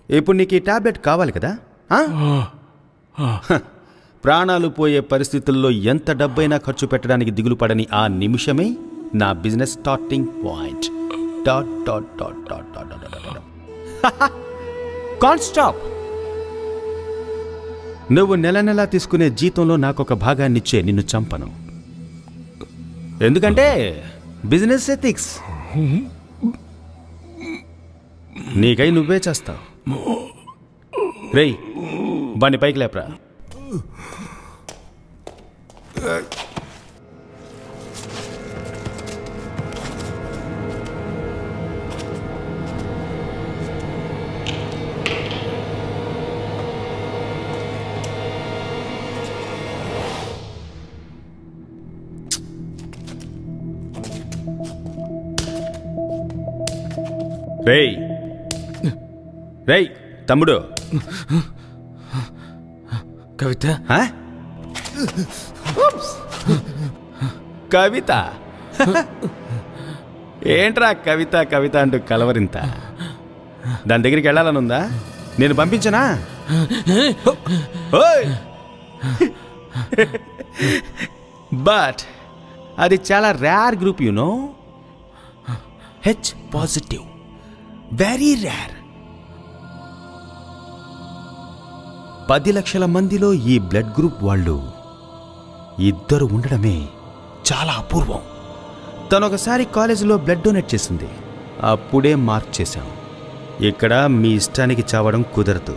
ఇప్పుడు నీకు ఈ టాబ్లెట్ కావాలి కదా? ప్రాణాలు పోయే పరిస్థితుల్లో ఎంత డబ్బైనా ఖర్చు పెట్టడానికి దిగులు పడని ఆ నిమిషమే నా business starting point. Can't stop. నువ్వు నెల నెలా తీసుకునే జీతంలో నాకొక భాగాన్నిచ్చే నిన్ను చంపను. ఎందుకంటే బిజినెస్ ఎథిక్స్. నీకై నువ్వే చేస్తావు. రేయ్, బండి పైకి లేపరా. రేయ్ రేయ్ తమ్ముడు. కవిత. కవిత ఏంట్రా కవిత కవిత అంటూ కలవరింత? దాని దగ్గరికి వెళ్ళాలనుందా? నేను పంపించనా? బట్ అది చాలా rare group, you know. H positive, very rare. 10 లక్షల మందిలో ఈ బ్లడ్ గ్రూప్ వాళ్ళు ఇద్దరు ఉండడమే చాలా అపూర్వం. తనొకసారి కాలేజీలో బ్లడ్ డొనేట్ చేసింది. అప్పుడే మార్క్ చేశాం, ఇక్కడ మీ ఇష్టానికి చావడం కుదరదు,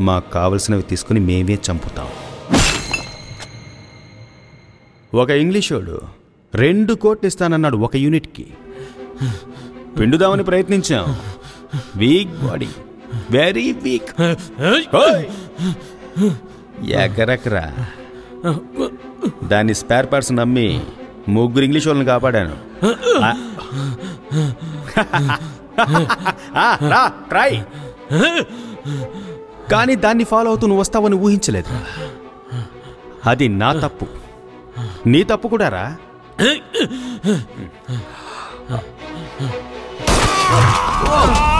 మాకు కావలసినవి తీసుకుని మేమే చంపుతాం. ఒక ఇంగ్లీషోడు 2 కోట్లు ఇస్తానన్నాడు ఒక యూనిట్కి. పిండుదామని ప్రయత్నించాం. Weak body, very weak. ఎగరకరా. దాన్ని స్పేర్ పార్ట్స్ నమ్మి 3 ఇంగ్లీష్ వాళ్ళని కాపాడాను. ట్రై. కానీ దాన్ని ఫాలో అవుతూ నువ్వు వస్తావని ఊహించలేదు. అది నా తప్పు, నీ తప్పు కూడా రా. Oh!